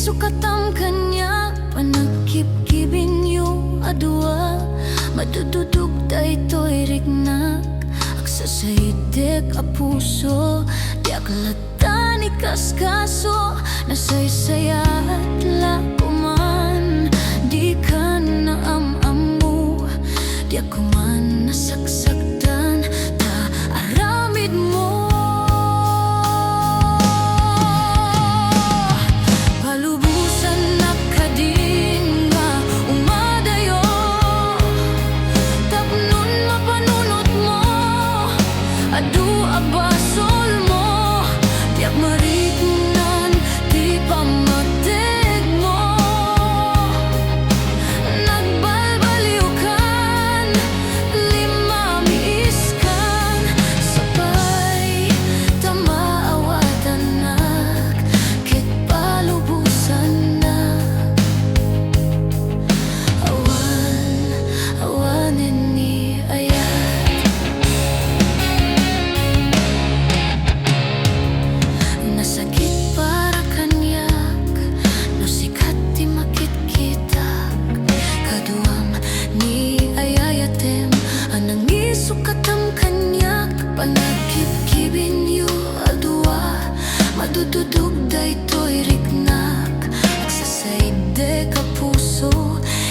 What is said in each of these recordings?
Sukatam kanya panagkip-kibin yu adua madududog daytoy rignak agsasayidek a puso di aklatan ikaskaso nasaysayat lakuman di ka naamamu di ako man nasaksaktan ta aramid mo. Palubusan na kadin nga umadayo tapnon mapanunot mo adu abasol mo tiyak marignan di pamatig mo nagbalbaliukan lima miiskan sabay tamaawatan kit palubusan na awanin ni ayat nasakit para kanyak no sikat di makit kita kaduam ni ayayatem anang isukatam kanyak panagkip-kibin yu adua madududog daytoy rignak agsasayde ka puso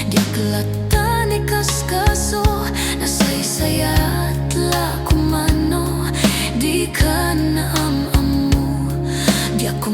di aklatan ikaskaso nasaysayat lakumano di ka naamamu di ako